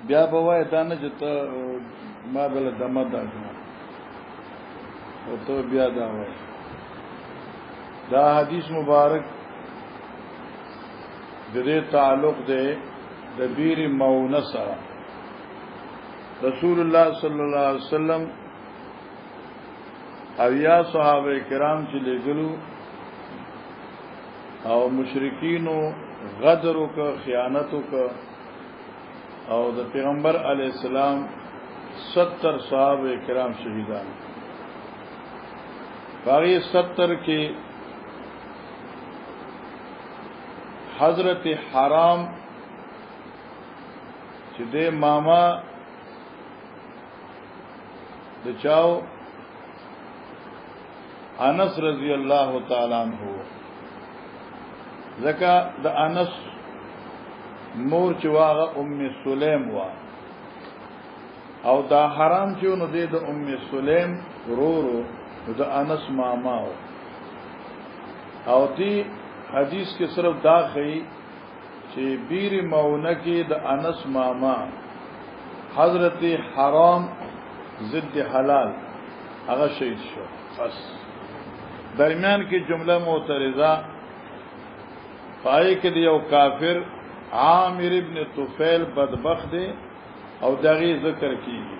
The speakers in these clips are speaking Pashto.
بیا به وای دا نه چې ته ما بل دمه دا او ته بیا دا وای دا حدیث مبارک د دې تعلق دی د بیر مؤونه سره رسول الله صلی الله علیه وسلم او یا صحابه کرام چې لګلو او مشرکینو غدر او خیانت او د پیغمبر علی السلام 70 صحابه کرام شهیدان باقي 70 کې حضرت حرام چې د ماما د چاو انس رضی الله تعالی عنہ زکه د انس مور چې واغه ام سلیم وا او دا حرام چې نو د ام سلیم ورورو د انس ماما او دی حدیث کې صرف دا خی چې بیر مؤونه کې د انس ماما حضرت حرام ضد حلال هغه شهید شو بس درمیان کې جمله معترضه پای کې یو کافر عامر ابن طفیل بدبخت دی او دغه ذکر کیږي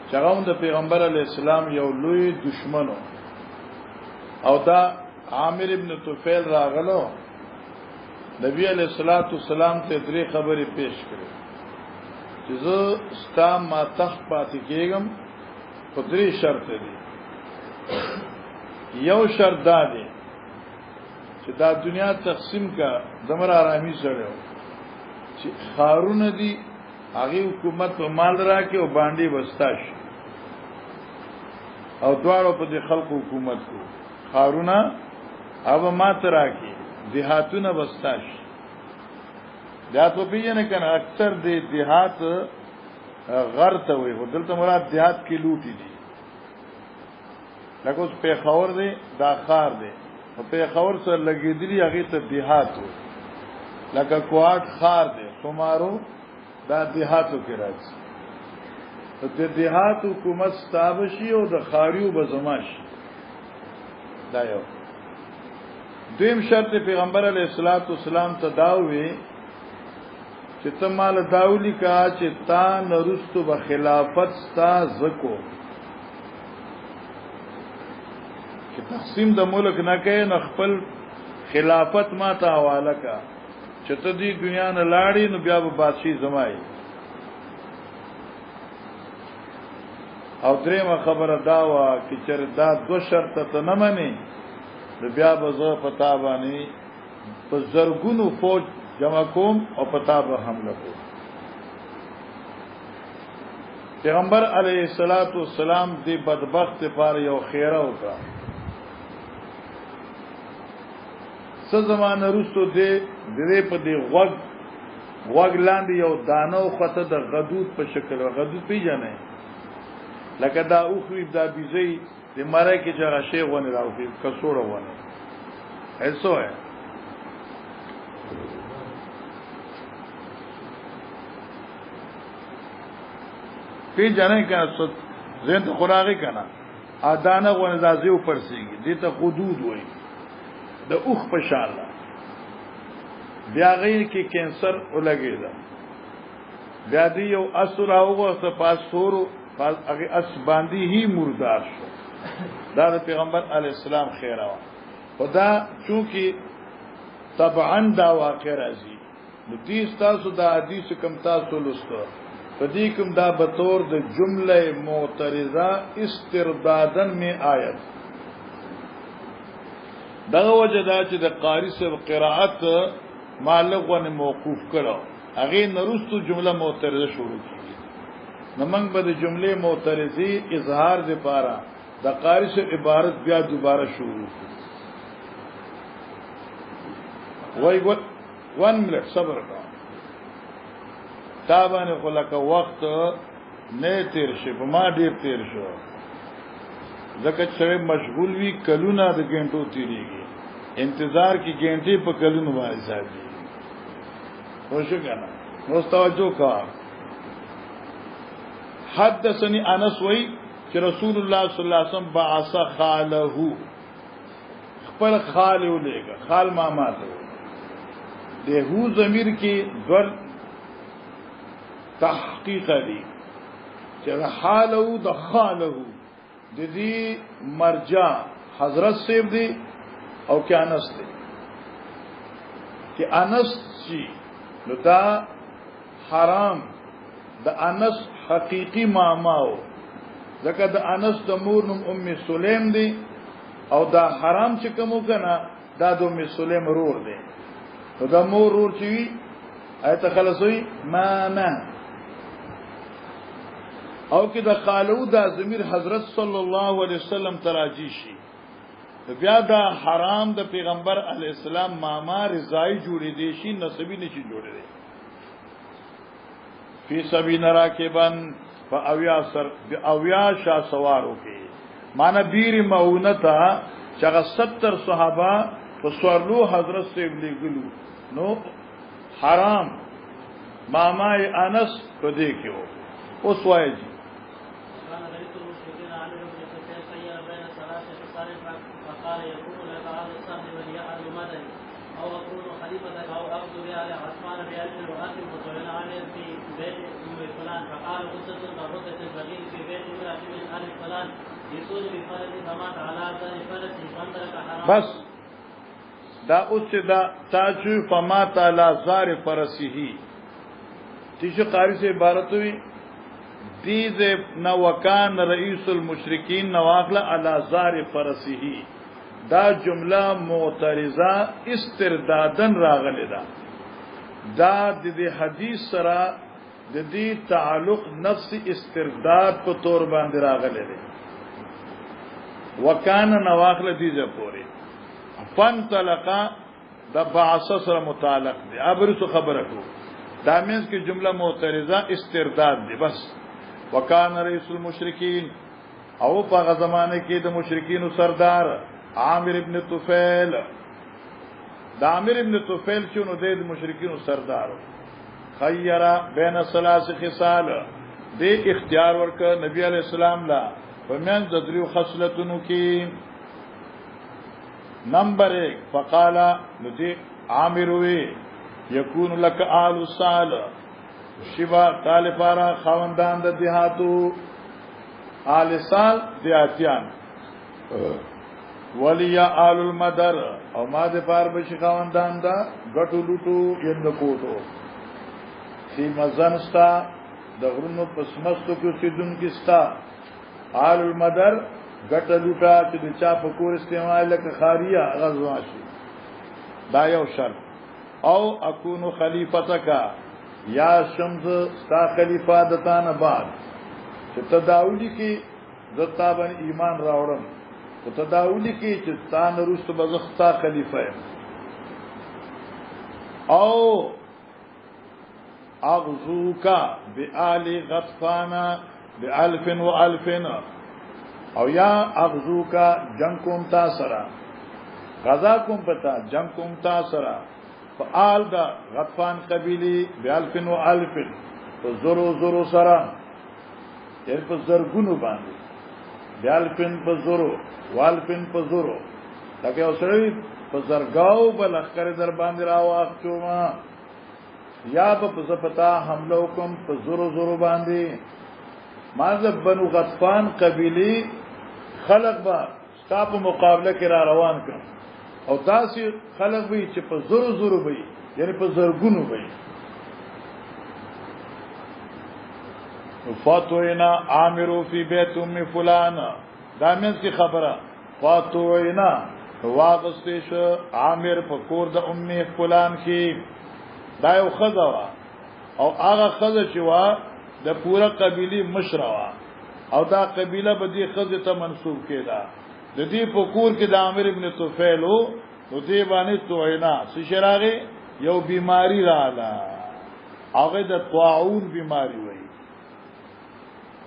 چې هغه د پیغمبر علی السلام یو لوی دشمنو او دا عامر ابن طفیل راغلو نبی علیہ الصلوۃ والسلام ته درې خبرې پیش کړې چې زه ستا ما تخت پاتې کېږم په درې شرط دي یو شرط دا دی چې دا دنیا تقسیم کا دمر آرامي سره چې خارونه دي هغه حکومت په مال راکې او باندې وستاش او دواړو په دې خلکو حکومت کو خارونه او ما تراکې دیہاتونه وستاش دا ته پیژنه کنه اکثر د دیہات غرته وي دلته مراد دیہات کې لوټي دي لکه اوس په خور دی دا خار دی په خور سره لګېدلی هغه ته دیہات وي لکه کوات خار دی سمارو دا دیہاتو کې راځي د دیہات حکومت ستابشي او د خاریو بزماش دا یو دویم شرط پیغمبر علیہ الصلوۃ والسلام ته داوي چې ته مال داولی کا چې تا نرستو به خلافت ستا زکو چې تقسیم د ملک نه کوي نه خپل خلافت ما ته حواله کا چې ته دی دنیا نه لاړې نو بیا به بادشاہي زمای او درېمه خبره دا وا چې چر دا دو شرط ته نه مني نو بیا به زه پتا باندې په زرګونو فوج جمع کوم او پتا به حمله کوم پیغمبر علیه الصلاۃ والسلام دی بدبخت پر یو خیره وکړه څه زمانه وروسته دی په دې غوږ لاندې یو دانو خطه د غدود په شکل غدود پیژنې لکه دا اوخوی دا بيزي د مړای کې چې غشي غونې راوځي کڅوړه ونه ایسو ہے پی جانې کنه ست زين ته خوراغي کنه ادانه غونه دازي او پرسيږي دې ته حدود وای د اوخ په شاله بیا غیر کې کینسر ولګیدا بیا دی یو اثر اوغه څه پاسورو هغه اس باندې هی مردار شو دا پیغمبر علی السلام خیره وا خدا چونکی طبعا دا واقع راځي نو دې تاسو دا حدیث کم تاسو لسته پدې کوم دا به طور د جمله معترضه استردادن می آیت دا وجدا چې د قاری سے قرائت معلق ونه موقوف کړه هغه نرستو جمله معترضه شروع کړي نمنګ به د جمله معترضی اظهار د پاره د قاری سے عبارت بیا دوباره شروع کړي وای 1 منټ صبر وکړه تابانه خلک وخت نه تیر شي په ما ډیر تیر شو ځکه چې مشغول وی کلونه د ګنټو تیریږي انتظار کی ګنټې په کلونو باندې ځي خوشو کنه نو توجه کا حدثني انس وی چې رسول الله صلی الله علیه وسلم بعث خاله خپل خال ولېګه خال ماما ته ده هو ضمیر کې ور تحقیق دی چې حاله د خاله د دې مرجع حضرت سیب دی او کې انس دی چې انس شي نو دا حرام د انس حقیقی ماماو ځکه د انس د مور نوم ام سلیم دی او دا حرام چې کوم کنه دا د ام سلیم رور دی نو دا مور رور چې ایت خلاصوي ماما او کې د خالو دا ضمیر حضرت صلی الله علیه وسلم تراجی شي بیا دا حرام د پیغمبر علی السلام ماما رضای جوړې دي شي نسبی نشي جوړې دي فی سبیل راکبن فاویا سر اویا شا سوارو کې معنا بیر مؤونتا چې 70 صحابه په سوارلو حضرت سے لګلو نو حرام ماما انس په دې کې وو اوس وایي قال يكون لك هذا الصاحب وليعل مدني او اكون خليفتك او اخذ بها عثمان بعلم واخر وسئل عن في بيت ام فلان فقال غصه مرده البغيل في بيت امراه من ال فلان يسود بفرد فمات على ذلك فرد فانترك حرام بس دا اوس دا تاجو فمات على زار فرسه تیجه قاری سے عبارت ہوئی دیز نو وکان رئیس المشرکین نواقل على زار فرسه دا جمله معترضه استردادن راغلی دا د دې حدیث سره د دې تعلق نفس استرداد په تور باندې راغلی دی وکانه نواقل دیزه پوری فن طلقه د بعث سره متعلق دی ابرسو خبره کو دا مینس کی جمله معترضه استرداد دی بس وکانه رئیس المشرکین او په زمانه کې د مشرکین سردار عامر ابن طفیل دا عامر ابن طفیل چې نو د مشرکین سردار خیرا بین ثلاث خصال دې اختیار ورک نبی علی السلام لا ومن ذریو خصلتونو کې نمبر 1 فقال لدی عامر وی یکون لك آل صال شبا طالبارا خوندان د دیهاتو آل صال دیاتیان ولیا آل المدر او ما د پار بشي خوندان دا غټو لټو یند کوټو سی مزنستا د غرونو پسمستو کې سیدون کې ستا آل المدر غټ لټا چې د چا په کور استعمال لکه خاریه غزواشي دا یو شرط او اكون خلیفتک یا شمس ستا خلیفہ دتان بعد چې تداولی کې دتا باندې ایمان راوړم او تداولی کې چې ستان رست بزختا خلیفہ او اغزوکا بآل غطفان بألف و الفن او یا اغزوکا جنگ کوم تا سرا غزا کوم پتا جنگ کوم تا سرا فآل دا غطفان قبیلی بألف و الفن تو زرو سرا یعنی پا زرگونو باندی بألفن پا زرو والفن پا زرو تاکہ اسروی پا زرگاو بلخکر در باندی راو اخچوما یا پا زپتا حملو کم پا زرو باندی مازب بنو غطفان قبیلی خلق با ستا پا مقابلہ کی را روان کم او داسی خلق بی چی پا زرو بی یعنی پا زرگونو بی فاتوینا عامرو فی بیت ام فلان دامنس کی خبره فاتوینا واغستیش عامر پا کور دا ام فلان کی دا یو خزا او آغا خزا چوا دا پورا قبیلی مشروا او دا قبیله با دی خزا تا منصوب که دا دی پا کور که دا عامر ابن طفیلو نو دی بانی توینا سشراغی یو بیماری را علا آغا دا طاعون بیماری وی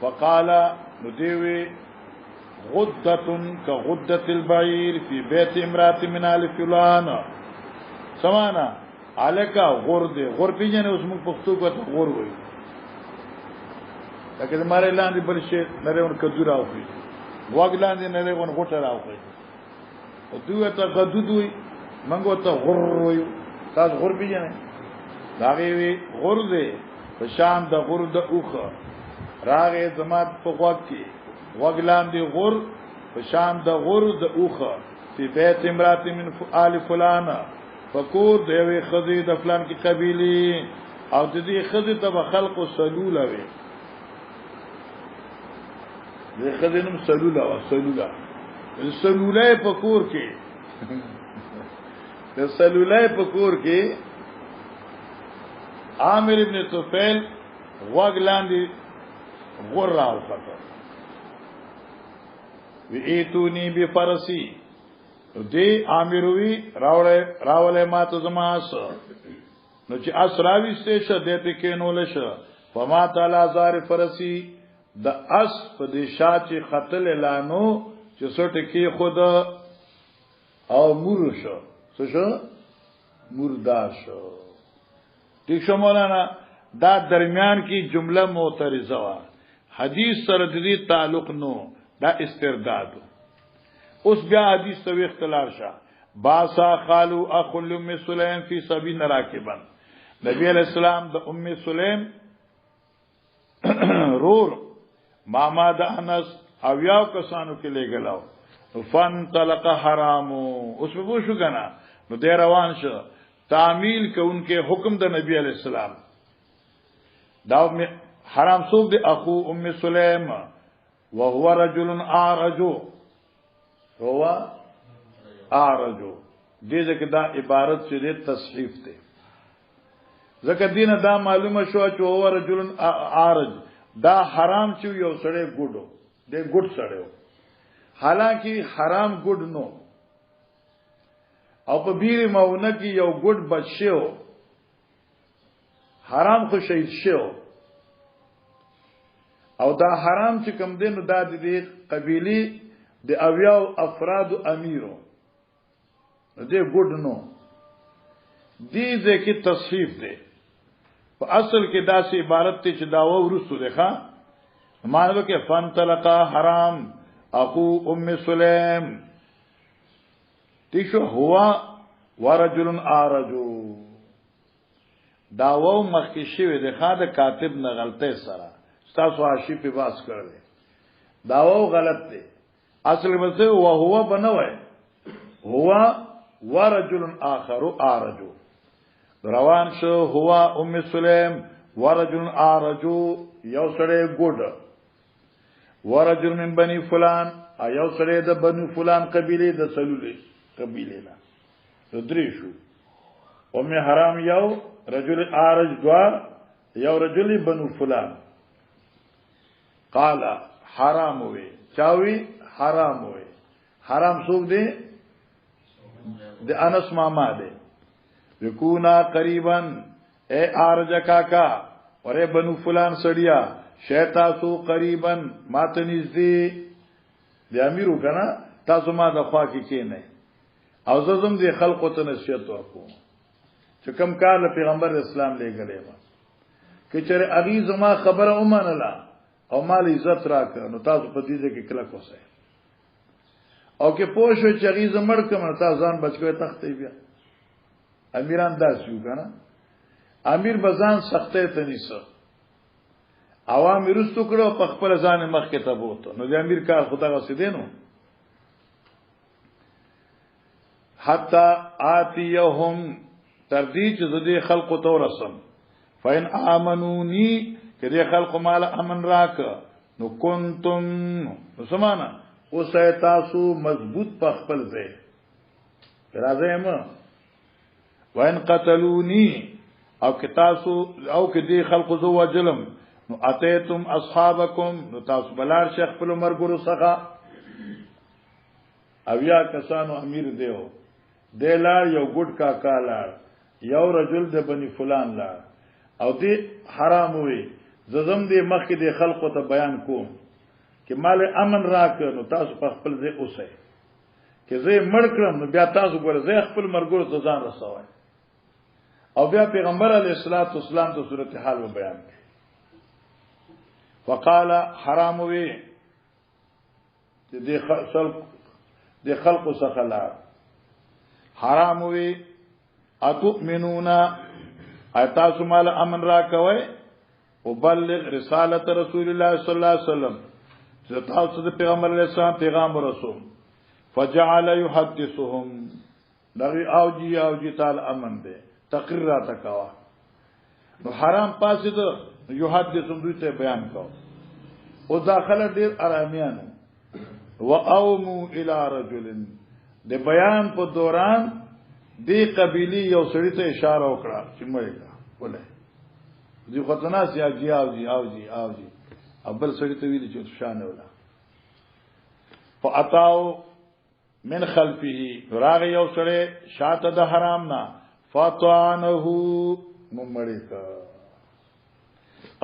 وقال ندیوی غدتن كغدة البعير في بيت امرات من آل فلان سمانا عليك غرد غر پیجنے اس مک پختو کو غر ہوئی لکه ماره لاندې بل شي نرهون کدو راوخی واګ لاندې نرهون غوټه راوخی او دوی ته غدود وي منګو ته غر وي تاسو غر پیژنئ داغه وی غر دې په شان د غر د اوخه راغه زمات په غوږ کې واګ لاندې غر په شان د غر د اوخه په بیت امرات من آل فلان فکور دی خزی د فلان کی قبیله او د دې خزی ته خلق سلوله وي د خزی نوم سلوله او سلوله پکور کې د سلوله پکور کې عامر ابن طفیل وغلاندی غر راو خطر وی ایتونی بی فرسی دی عامروی راوله ما تو زماس نو چې اسراوی ستشه دته کې نولش فما تعالی زار فرسی د اس په دې شاچ قتل اعلانو چې څټ کې خود او مرشو څه شو مردار شو ٹھیک شو مولانا دا درمیان کی جمله معترضه وا حدیث سره د دې تعلق نو دا استرداد اوس بیا حدیث تو اختلاف شاه باسا خالو اخ ام سلیم فی سبین راکبا نبی علیہ السلام د ام سلیم رور ماما د انس او یاو کسانو کې لګلاو فن طلق حرامو اوس په شو کنه نو دې روان شو تعمیل کو انکے حکم د نبی علیہ السلام دا حرام سوق د اخو ام سلیم وهو رجل اعرج هو اعرج دې ځکه دا عبارت چې تصحیف ده ځکه دینه دا معلومه شو چې هو رجل اعرج دا حرام چې یو سړی ګډو دې ګډ سړیو حالانکه حرام ګډ نو او په بیر ماونه کې یو ګډ بچو حرام خو شهید شو او دا حرام چې کوم دین دا د دې قبيله د اویاو افراد امیرو دې ګډ نو دې ځکه تصحیف ده په اصل کې داسې عبارت ته چې دا ورسو ده ښا مانو کې فن طلقا حرام اخو ام سلیم تیشو هوا ورجل آرجو داوو مخکې شوی د خاطر کاتب نه غلطه سره تاسو عاشی په باس کړل داوو غلط دی اصل مسه هو بنوي هو ورجل آخر آرجو روان شو هو ام سلیم ورجل آرجو یو سره ګډ ورجل من بني فلان یو سره د بني فلان قبيله د سلولې قبیله لا درې شو ام حرام یو رجل ارج دوا یو رجل بنو فلان قال حرام وي چاوي حرام وي حرام څوک دی د انس ماما دی یکونا قریبا اے ارج کاکا اورے بنو فلان سړیا شیطا سو قریبا ماتنیز دی د امیرو کنا تاسو ما د خوا کې نه او زم دي خلقو ته نصیحت ورکوم چې کوم کار له پیغمبر اسلام لګلې ما چې چېرې اغي زما خبره ومنله او مال عزت راکړه نو تاسو په دې کې کله کوسه او کې پوښو چې اغي زمړ کوم تاسو ځان بچو تختې بیا امیران داسیو کنه امیر بزان سختې ته نیسه عوام رستو کړو په خپل ځان مخ کې تبوته نو د امیر کار خدا غسیدنو حتا آتیهم تردیج زدی خلق تو رسم فین آمنونی کہ دے خلق مال امن راک نو کنتم نو سمانا او سیتاسو مضبوط پخپل دے رازه ما وین قتلونی او کتاسو او کہ دی خلق زو وجلم نو اتیتم اصحابکم نو تاسو بلار شیخ پلو مرگرو سخا اویا کسانو امیر دیو دی لار یو ګډ کاکا لار یو رجل د بنی فلان لار او دی حرام وي ززم دی مخکې دی خلقو ته بیان کوم چې مال امن راکړ نو تاسو په خپل ځای اوسئ چې زه مړ کړم نو بیا تاسو ګور زه خپل مرګور ته ځان رسوم او بیا پیغمبر علیه الصلاۃ والسلام ته صورت حال بیان کړي وقال حرام وی دې خلق سخلا حرام وی اتؤمنون اتاسو مال امن را کوي وبلغ رسالت رسول الله صلی الله علیه وسلم تاسو د پیغمبر علیه السلام پیغام رسول فجعل يحدثهم لغي اوجي تعالی امن دے تقریر را تکوا نو حرام پاسې ته يحدثهم دوی ته بیان کو او داخله ډیر ارامیان واومو الى رجل د بیان په دوران دی قبیلی یو سړی ته اشاره وکړه چې مړی کا ولې دی خطنا سي اوجي ابل سړی ته ویل چې شان ولا فاتاو من خلفه راغ یو سړی شاته د حرام نه فطعنه ممړی کا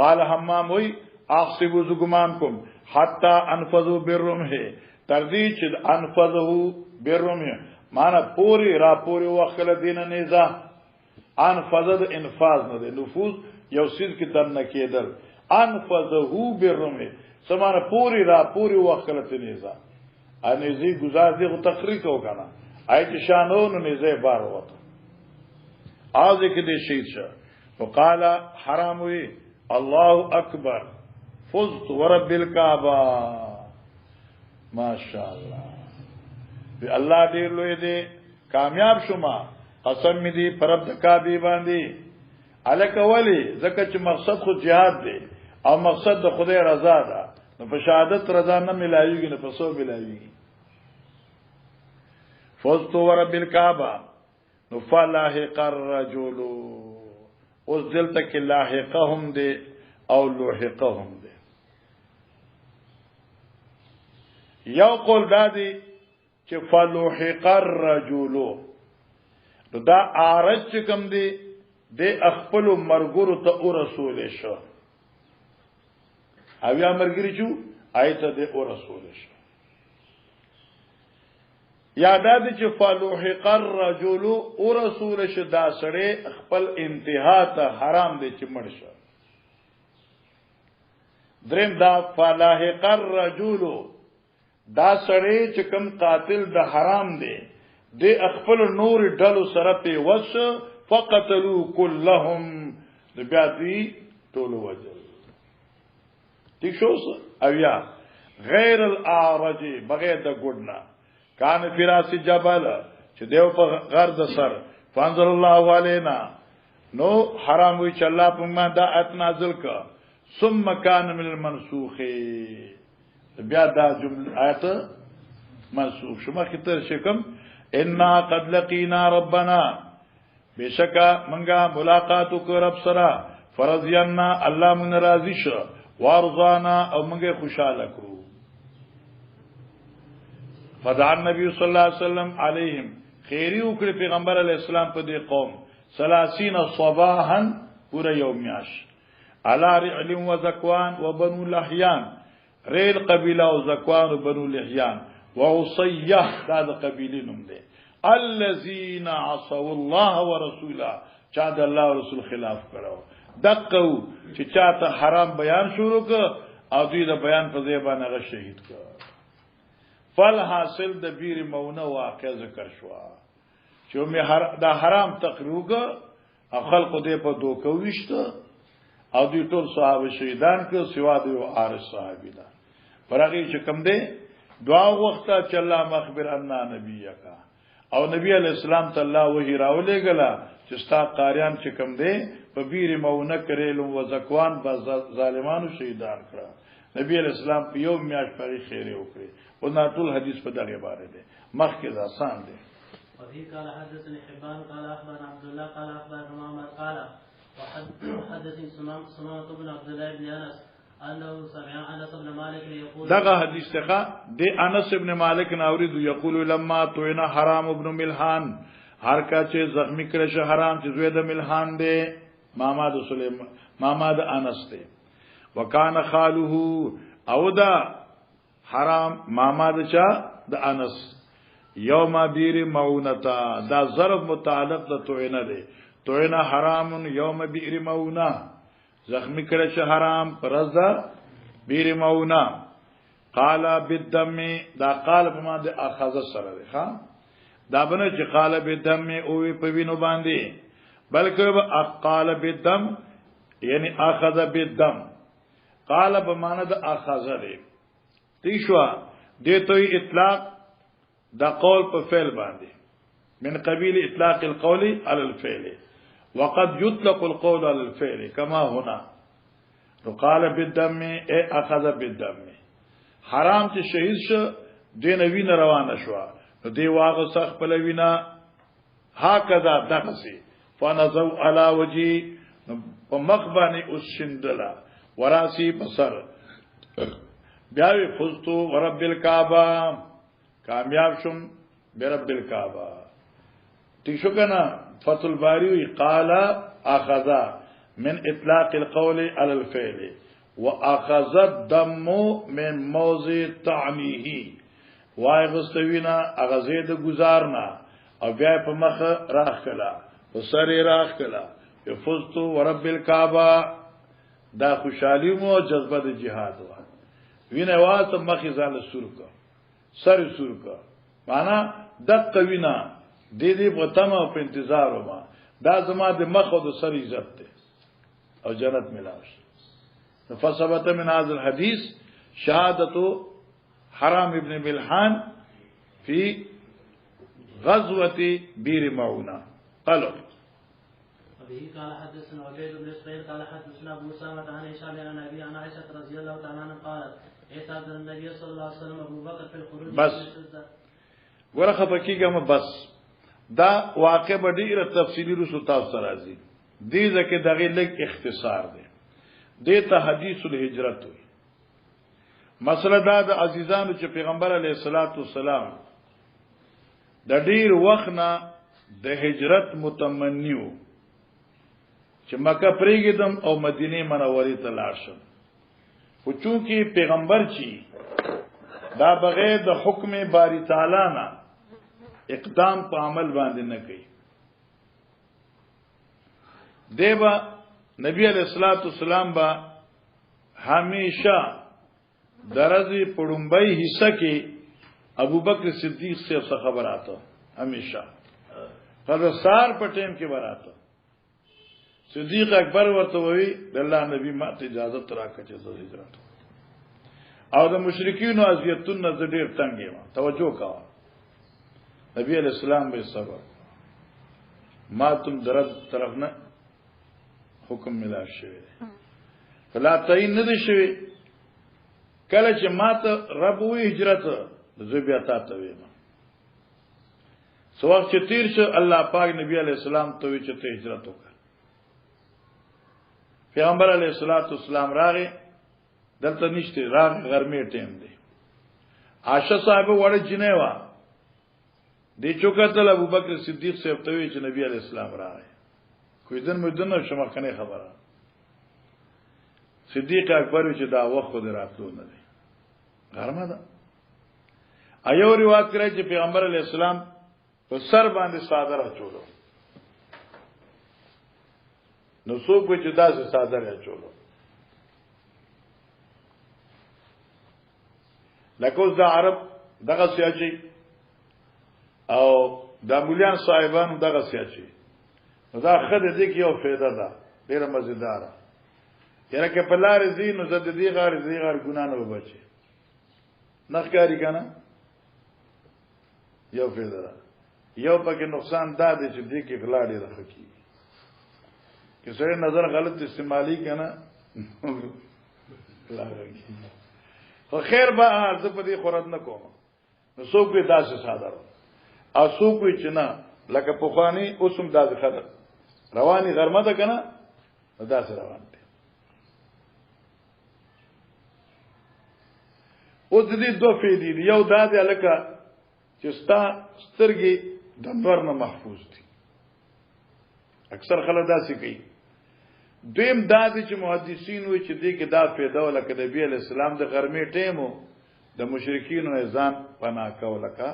قال حمام وی احسب زګمان کوم حتا انفذوا بالرمح تردی چې انفذوا بالرمح معنا پوری را پوری وخت دین نيزه انفذ انفاذ نه دی نفوذ یو سیز کی تر نه کېدل انفذوا بالرمح سمانه پوری را پوری وخت نيزه انيزي گزار دی تقریر کو کنه ایت شانون نيزه بار وته اځ کې دې شهید شه وقال حرام وی الله اکبر فزت ورب الكعبه ماشاء الله به الله دې لوی دې کامیاب شوما قسم دې پرب د کعبه باندې الک ولی زکه چې مقصد خو jihad دی او مقصد د خدای رضا ده نو په شهادت رضا نه ملایوږي نه په سو ملایوږي فزت ورب الكعبه نو فلاحق الرجل اوس دلته کې لاحقهم دې او لوحقهم دې یو قول دادی چې فلوحق الرجل دا عارض چې کوم دی د خپل مرګورو ته او رسول شو او یا مرګری چې آیت د او رسول شو یاداد چې فلوحق الرجل او رسول شو دا سره خپل انتها ته حرام دی چې مړ شو دریم دا فلاحق الرجل دا سړی چې کوم قاتل د حرام دی د خپل نور ډلو سره په وس فقتلوا كلهم د بیاتی ټول وجل ٹھیک شو او یا غیر الاعرج بغیر د ګډنا کان فراس جبل چې دیو په غر د سر فانزل الله علینا نو حرام وی چې الله په ما دا ات نازل کا ثم کان من المنسوخ بیا دا جمله آیت منسوخ شما کتر شکم انا قد لقینا ربنا بشکا منگا ملاقاتو کو رب سرا فرضینا اللہ من راضی شو وارضانا او منگا خوشحال کرو فدعا النبی صلی اللہ علیہ وسلم علیہم خیری اکڑی پیغمبر علیہ السلام پا دی قوم 30 صباحا پورا یومیاش علا رعل و زکوان و بنو لحیان ریل قبیلہ و زکوان و بنو لحیان و عصیہ دا قبیلی نم دے الذین عصوا الله ورسوله چا د الله او رسول خلاف کړو دقو چې چاته حرام بیان شروع ک او دوی د بیان په ځای باندې غ شهید ک فل حاصل د بیر مونه واقع ذکر شو چې د حرام تقریوګ خلق دې په دوکو وشته او دوی ټول صحابه شهیدان ک سوا د یو عارض صحابي دا پرغه چې کم دې دعا وخته چې الله مخبر ان نبیک او نبی علیہ السلام ته الله وحی راولې غلا چې ستا قاریان چې کم دي په بیر مونه کړي و زکوان با ظالمانو شهیدان کړه نبی علیہ السلام په یو میاش پرې خیره وکړي او نه ټول حدیث په دغه باره ده مخکې دا آسان دي وفي قال حدثني حبان قال اخبرنا عبد الله قال اخبرنا محمد قال وحدثني سمامة بن عبد الله بن انس انه سمع انس بن مالك يقول دغه حدیث څخه د انس ابن مالک ناورید یقول لما توینا حرام ابن ملحان هر کا چې زخمی کړه شه حرام چې زوی د ملحان دی ماماد سليمان ماماد انس دی وکانه خاله او دا حرام ماماد چا د انس یوم بیر مونتا دا ضرب متعلق د توینا دی توینا حرام یوم بیر مونا زخمی کړه شه حرام پرزا بیر مونا قال بالدم دا قال په ما د اخذ سره ده ها دا بنه چې قال بالدم او په وینو باندې بلکې قال بالدم یعنی اخذ بالدم قال بمانه د اخذ ده تیشوا دته اطلاق دا قول په فعل باندې من قبيل اطلاق القول على الفعل وقد يطلق القول على الفعل كما هنا قال بالدم اي اخذ بالدم حرام چې شهید شو دین وینه روانه شو نو دی واغه سخ په لوینا هکذا دغسی فنزو على وجي په مخ باندې اوس شندلا وراسی بصر بیا وی فزتو ورب الکعبه کامیاب شم برب الکعبه ٹھیک شو کنا فتح الباری قال اخذ من اطلاق القول على الفعل واخذ الدم من موضع طعمه وای غستوینا اغزید گزارنا او بیا په مخ راخ کلا او سری راخ کلا فزتو ورب الکعبه دا خوشحالی مو جذبه د جهاد وا وینه واسه مخ ځان سورکا سر سورکا معنا د قوینا د دې په تمه په انتظار وما دا زما د مخ او د سر عزت ته او جنت ملاوش فثبت من هذا الحديث شهادة حرام ابن ملحان في غزوة بير معونة قالوا وبه قال حدثنا عبيد بن اسماعيل قال حدثنا ابو اسامه عن هشام عن ابي عن عائشه رضي الله تعالى عنها قالت اعتذر النبي صلى الله عليه وسلم ابو بكر في الخروج بس ورخه پکېګم بس دا واقع به ډیره تفصیلی رسو تاسو راځي دې ځکه دغه لږ اختصار دی دې ته حدیث الهجرت وي مسله دا د عزیزانو چې پیغمبر علیه الصلاۃ والسلام د ډیر وخت نه د هجرت متمنیو چې مکه پریږدم او مدینه منورې ته لاړ شم خو چونکی پیغمبر چی دا بغیر د حکم باری تعالی نه اقدام په عمل باندې نه کوي دیبا نبی علیہ الصلوۃ والسلام با همیشه درځي پړمبای حصہ کې ابوبکر صدیق سے خبر آتا همیشه خبرسار په ټیم کې وراته صدیق اکبر ورته وی د الله نبی ماته اجازه راکړه چې زه هجرت او د مشرکین او اذیتون نه ډېر تنګ یم توجه کاوه نبی علیہ السلام به صبر ما تم درد طرف نه حکم ملا شوی فلا تعین نه دي شوی کله چې ماته رب وی هجرت زه بیا تاسو ویم سو وخت چې تیر شو الله پاک نبی علیہ السلام ته وی چې ته هجرت وکړه پیغمبر علیہ الصلوۃ والسلام راغی دلته نشته راغ ګرمه ټیم دی عائشہ صاحب وړه جنې وا دی چوکاتل ابوبکر صدیق صاحب ته وی چې نبی علیہ السلام راغی کوئی دن مدن شمه کنه خبره صدیق اکبر چې دا وخت خو دراتلو نه دی غرمه ده ایو روایت کړی چې پیغمبر علیہ السلام په سر باندې صادره چولو نو څوک چې داسې صادره چولو لکه دا عرب دغه سیاچی او د مولیان صاحبانو دغه سیاچی دا خدای دې کې یو فایده ده ډیره مزیدار یره کې په لار زینو زد دې غار ګنا نه وبچي نخکاری کنه یو فایده ده یو پکې نقصان دا دی چې دې کې غلا ډیره خکی که سره نظر غلط استعمالی کنه خو خیر به زه په دې خورد نه کوم نو څوک به داسې ساده او څوک چې نه لکه پوخانی اوسم داسې خطر رواني غرمه ده کنه داسې روان دي اوس دې دوه فیدی یو دا دی لکه چې ستا سترګې د نور نه محفوظ دي اکثر خلک داسې کوي دویم دا دی چې محدثین وایي چې دې کې دا پیدا ولکه د نبی علیہ السلام د غرمې ټیمو د مشرکین نه ځان پناه کولکه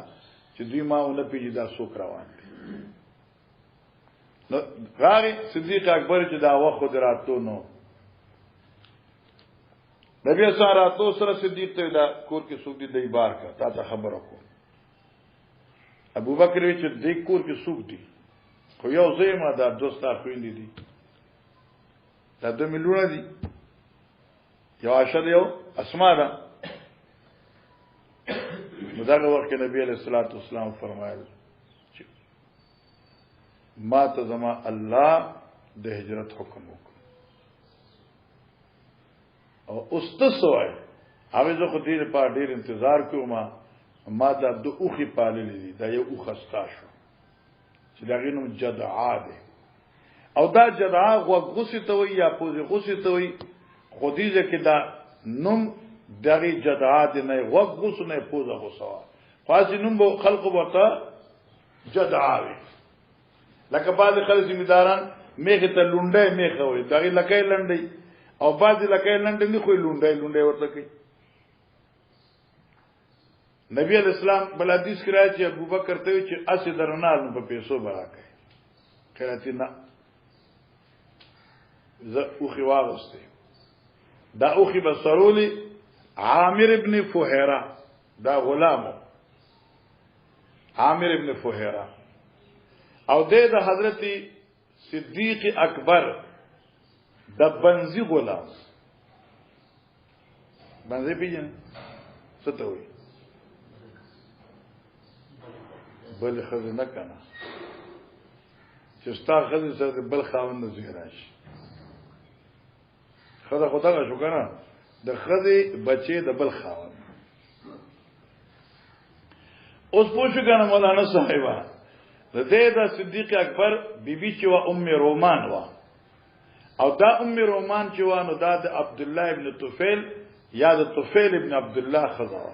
چې دوی ماونه پیږي دا څوک روان دي نو غاری صدیق اکبر چې دا وخت دراتو نو نبی سره سره صدیق ته دا کور کې سوق دي دی بار کا تا ته خبره کو ابو بکر چې دې کور کې سوق دي خو یو زېما دا دوستا خويندې دي دا 2 ملیونه دي یو عاشر یو اسماء ده مداغه وخت کې نبی علیہ الصلوۃ والسلام فرمایل ما ته زما الله د هجرت حکم وکړ او استسوای هغه زه خو دې په ډیر انتظار کوم ما دا د اوخي پاللې دي دا یو اوخستا شو چې دا غینو جدعا ده او دا جدعا غوغوسی ته وي یا پوزي غوسی ته وي خودیزه کې دا نوم دغه جدعا ده نه غوغوس نه پوزه غوسوا خاص نوم به خلق ورته جدعا وي لکه بعض خلک ذمہداران میخه ته لونډه میخه وي دغه لکه لنډي او بعض لکه لنډي نه خو لونډه ورته کوي نبی علیہ السلام بل حدیث کې راځي چې ابو بکر ته چې اس درنال په پیسو براکه کړه نه زه اوخي واغسته دا اوخي بسرولی عامر ابن فهيره دا غلامو عامر ابن فهيره او د حضرت صدیق اکبر د بنزی غلام بنزی پیژنه څه ته وایي بل خزنه کنه چې ستا خزنه سره بل خاوند زیراش خدا خدا شو کنه د خزي بچي د بل خاوند اوس پوښتنه کنه مولانا صاحبہ د دې د صدیق اکبر بیبي چې وا ام رومان وا او دا ام رومان چې وا نو دا د عبد الله ابن طفیل یا د طفیل ابن عبد الله خزا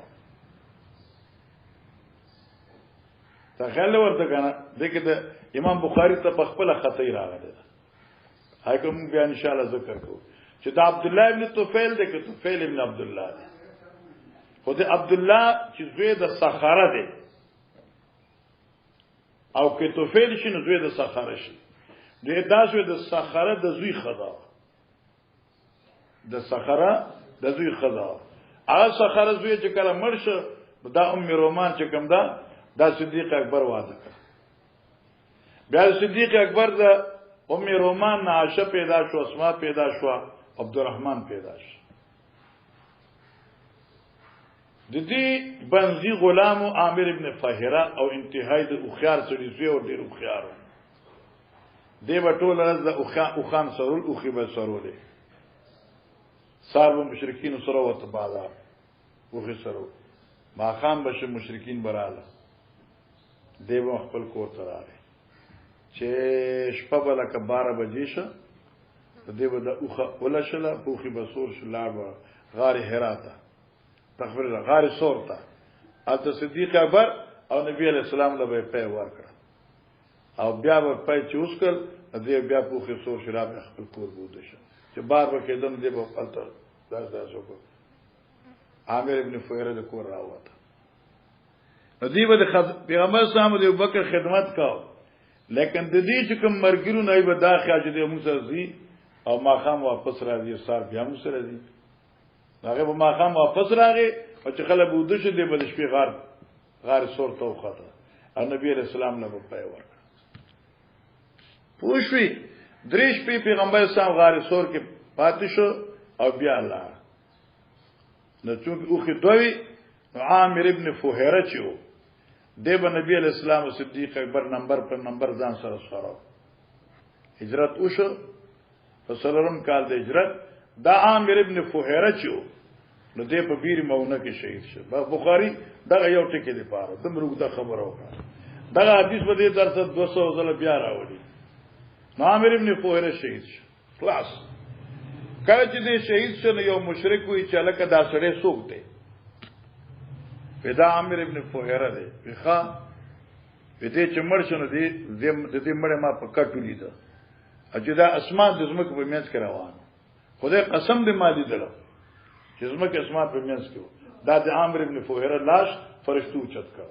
تخیل ورته کنه دغه د امام بخاری ته په خپل خطا راغلی هاي کوم بیا ان شاء الله ذکر کوو چې د عبد الله ابن طفیل د طفیل ابن عبد الله دی خو د عبد الله چې زوی د صخره دی او کې طفیل شنو زوی د صخره شي د داسو د صخره د زوی خدا د صخره د زوی خدا هغه صخره زوی چې کله مرشه دا ام رومان چې کوم دا صدیق اکبر واده کړ بیا صدیق اکبر دا ام رومان عائشہ پیدا شو اسماء پیدا شو عبدالرحمن پیدا شو د دې بنزی غلام عامر ابن فهيره او انتهای د اوخيار سړي زوی او ډیر اوخيار دی وټول راز د اوخان سرول اوخي به سرولې صاحب مشرکین سره وته بالا اوخي سرو ما خام بشه مشرکین براله دیو خپل کور ته راغی چې شپه بل ک 12 بجې شه دیو د اوخه ولا شله اوخي بسور شلاب غار هراته تخبر غار سورته اته صدیق اکبر او نبی علیہ السلام له په ورکړه او بیا په پای چوس کړ دیو بیا اوخي سور شلاب خپل کور بوده شه چې بار وکیدم دیو په پلتر داس وکړ عامر ابن فهيره د کور راوته ندیبه د پیغمبر صاحب د ابوبکر خدمت کاو لیکن د دې چې کوم مرګرو نه به دا خیال چې د موسی زی او ماخام واپس راځي سار بیا موسی راځي هغه به ماخام واپس راغی او چې خلک بوده شه د بل شپې غار سور ته وخته او نبی رسول الله له په ورک پوښوي دریش په پیغمبر صاحب غار سور کې پاتې شو او بیا الله نو چې اوخه دوی عامر ابن فهيره چو دیو نبی علیہ السلام و صدیق اکبر نمبر پر نمبر ځان سره سره هجرت وشو فسلرم کال د هجرت دا عامر ابن فهيره چو نو دی په بیر مونه کې شهید شو بخاری دا یو ټکی دی پاره دمرو دا خبر وکړه دا حدیث په دې درس 200 ځله بیا راوړي عامر ابن فهيره شهید شو خلاص کله چې دی شهید شو یو مشرک وی چې لکه دا سړی سوق دی پیدا عامر ابن فهيره دی بخا دې چې مرشنه دی دې مړ ما په کټو لیدل اجدا اسمان د زمکه په میانس کې روان خدای قسم دې ما لیدل چې زمکه اسمان په میانس کې دا د عامر ابن فهيره لاش فرشتو چت کړ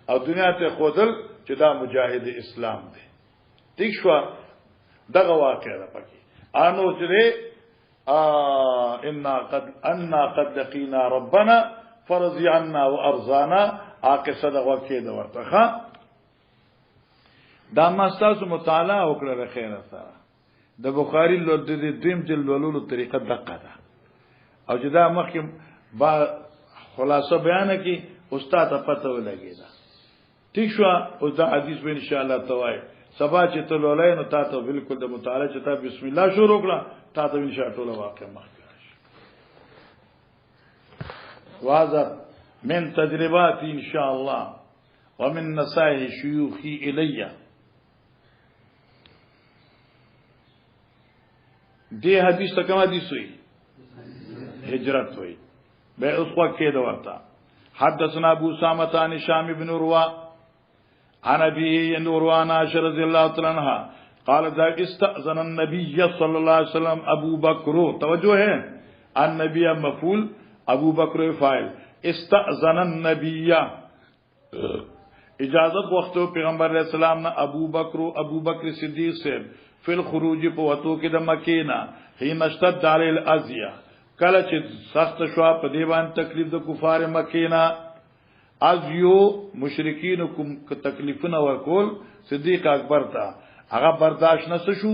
او دنیا ته خودل چې دا مجاهد اسلام دی ٹھیک شو دغه واقعه ده پکې انو چې انا قد لقينا ربنا فرضي عنا وارضانا اکه صدقه کې دا ورته دا ما تاسو مطالعه وکړه خیر سره د بخاری د دیم جلد ولولو طریقه دقه ده او چې دا مخکې با خلاصه بیان کی استاد ته پته ولګی دا ٹھیک شو او دا حدیث به ان شاء الله توای سبا چې ته لولای نو تاسو بالکل د مطالعه چې تاسو بسم الله شروع کړه تاسو ان شاء الله واقع مخکې واذر من تجرباتي ان شاء الله ومن نصائح شيوخي الي دې حدیث ته کوم حدیث وي هجرت وي به اوس خو کې دا ورته حدثنا ابو سامة عن هشام بن عروة عن ابي عروة عائشة رضي الله تعالى عنها قال ذا استأذن النبي صلى الله عليه وسلم ابو بکر توجہ ہے النبي مفعول ابو بکر فاعل استأذن النبي اجازت وختو پیغمبر علیہ السلام نے ابو بکر صدیق سے فی الخروج په وتو کې د مکینا حين اشتد علی الاذیه کله چې سخت شو په دیوان تکلیف د کفار مکینا ازیو مشرکین کوم تکلیفونه ورکول صدیق اکبر تا هغه برداشت نه شو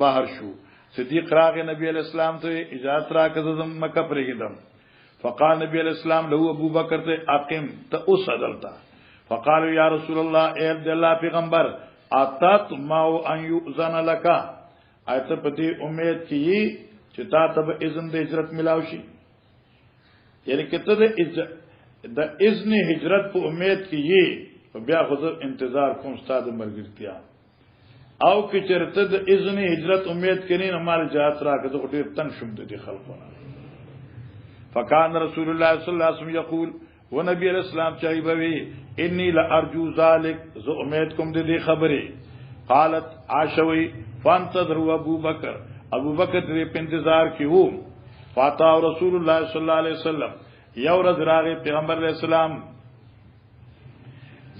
بهر شو صدیق راغ نبی علیہ السلام ته اجازه را کړم مکه پرېږدم فقال نبی علیہ السلام له ابو بکر ته اقم ته اوس عدالتا فقال یا رسول الله اے الله پیغمبر اتات ما ان یؤذن لك ایت پتی امید کی چې تا ته اذن د هجرت ملاوي شي یعنی کته د اذن هجرت په امید کی بیا خو انتظار کوم استاد مرګرتیا او کی چرته د اذن هجرت امید کینې نه مال جهات راکړه ډیر تنگ شوم دي خلکونه فکان رسول الله صلی الله علیه وسلم یقول و نبی علیہ السلام چاہی بوی انی لارجو ذالک زو امید کم دی خبری قالت عاشوی فانتظروا ابو بکر دی انتظار کی ہو فاتا رسول اللہ صلی اللہ علیہ وسلم یورز راغ پیغمبر علیہ السلام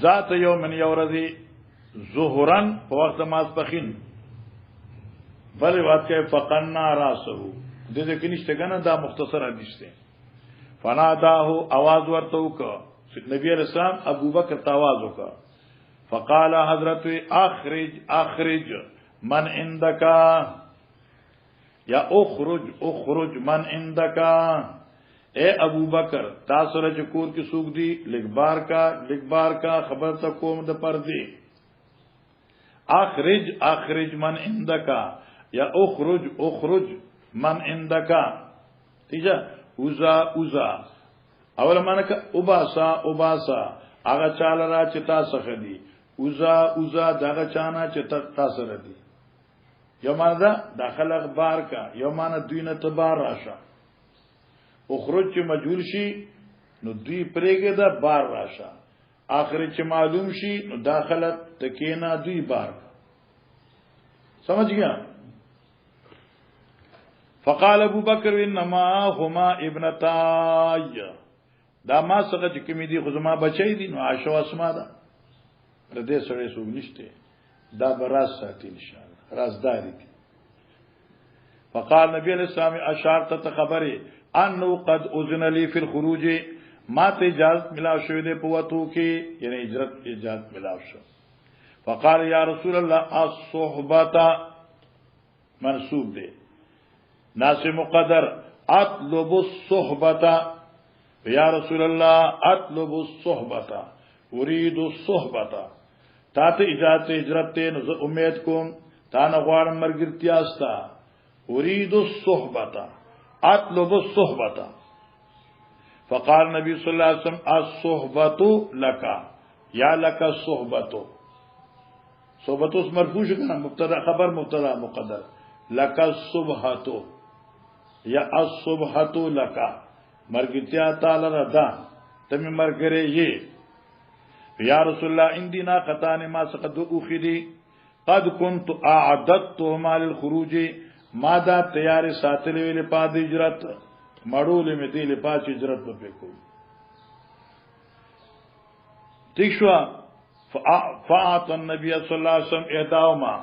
ذات یومن یورزی ظهرن وقت ماسپخین بل وقت کے فقنا راسو دې کې نشته کنه دا مختصر حدیث دی فناداه आवाज ورته وکړه نبی علیہ السلام ابو بکر ته आवाज وکړه فقال حضرت اخرج من عندك یا اخرج من عندك اے ابو بکر تاسو رج کور کی سوق دی لکبار کا خبر تا کوم د پر دی اخرج من عندك یا اخرج من عندك تیجا اوزا اول مانکا اباسا آغا چالا را چتا سخدی اوزا داغا چانا چتا سردی یو مانا دا داخل اخبار کا یو مانا دوی تبار راشا اخرج چی مجهول شی نو دوی پریگه دا بار راشا آخری چی معلوم شی نو داخل تکینا دوی بار سمجھ گیا فقال ابو بکر انما هما ابنتای دا ما څنګه چې کومې دي خو زما بچی دي نو عائشہ اسما ده ردې سره سوګ نشته دا براس ساتي ان شاء الله رازداري دي فقال نبی علیہ السلام اشارت خبره انه قد اذن لي في الخروج ما ته اجازت ملا شوې ده په وته کې یعنی هجرت اجازت ملا شو فقال یا رسول الله الصحبه منسوب ده ناس مقدر اطلب الصحبه یا رسول الله اطلب الصحبه اريد الصحبه تا ته اجازه هجرت ته نو امید کوم تا نه غواړم مرګرتیا استا اريد الصحبه اطلب الصحبه فقال النبي صلى الله عليه وسلم الصحبه لك یا لك الصحبه صحبه اس مرفوع کنا مبتدا خبر مبتدا مقدر لك الصبحه یا الصبحه لك مرګتیا تعالی ردا تم مرګره یې یا رسول الله اندینا قطان ما سقد اخذي قد كنت اعددتهما للخروج ما دا تیار ساتلې ویل پاد هجرت مړول می دی لپاس هجرت په کو ٹھیک شو فاعت النبي صلی الله علیه وسلم اهداهما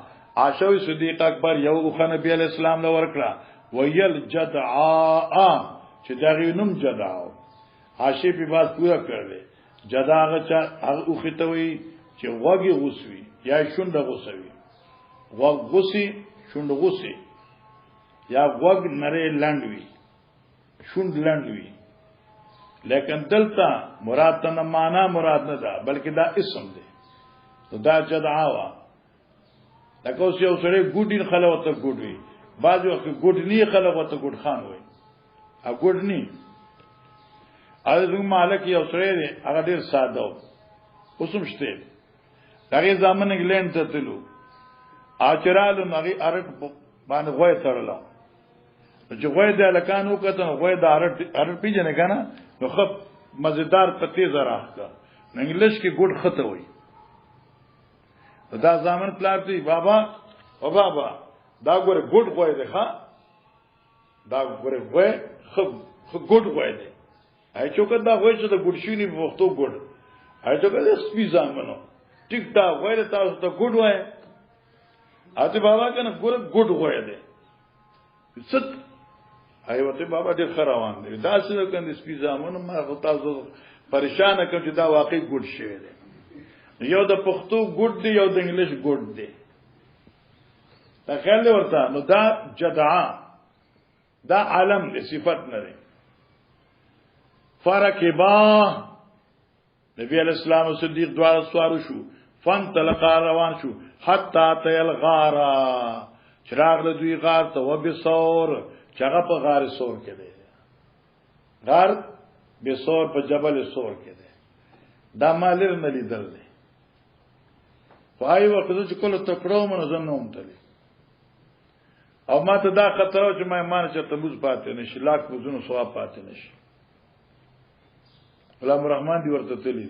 عائشہ صدیق اکبر یو خو نبی علیہ السلام له ورکړه ویل جدعاء چې دغه نوم جدعاء عاشی په باز پورا کړل جدعاء هغه او ختوي چې وګي غوسوي یا شونډه غوسوي وګ غوسي شونډه غوسي یا وګ نری لاندوي شونډ لاندوي لیکن دلته مراد ته معنا مراد نه ده بلکې دا اسم دی دا جدعاء وا لکه اوس یو سره ګوډین خلوته ګوډوي بعض وخت ګوډنی خلوته ګوډ خان وي ا ګوډنی ازو مالک یو سره دی هغه ډیر ساده اوسم شته هغه ځامن انګلند ته تلو اچرالو هغه ارټ باندې غوي تړلا چې غوي د الکانو کته غوي د ارټ پیژنه کنه نو خپ مزیدار پتی زرا کا انګلیش کې ګډ خطه وي دا ځامن پلاټي بابا او بابا دا ګوره ګډ غوي ده ښا دا ګوره غوي خپ ګډ غوي ده اې چوکه دا غوي چې د ګډ شونی په وختو ګډ اې چوکه د سپی ځامنو ټیک دا غوي تاسو ته ګډ وای اته بابا کنه ګوره ګډ غوي ده ست ایوته بابا ډیر خروان دي دا څه کنه سپی ځامنو ما تاسو پریشان کړ چې دا واقعي ګډ شوی دی یو د پښتو ګډ دی یو د انګلیش ګډ دی دا خیال ورته نو دا جدعاء دا علم دی صفت نه دی فرکبا نبی علیہ السلام او صدیق دوار سوارو شو فن تلقا روان شو حتا تل غارا چراغ د دوی غار ته وبصور چغه په غار سور کې دی غار به سور په جبل سور کې دی دا مالر نه لیدل دی وای وخت چې کله تکړو منظم نه ومتلی او ما ته دا خطر او چې ما ایمان چې تبوز پاتې نشي لاک بوزونو ثواب پاتې نشي غلام الرحمن دی ورته تلی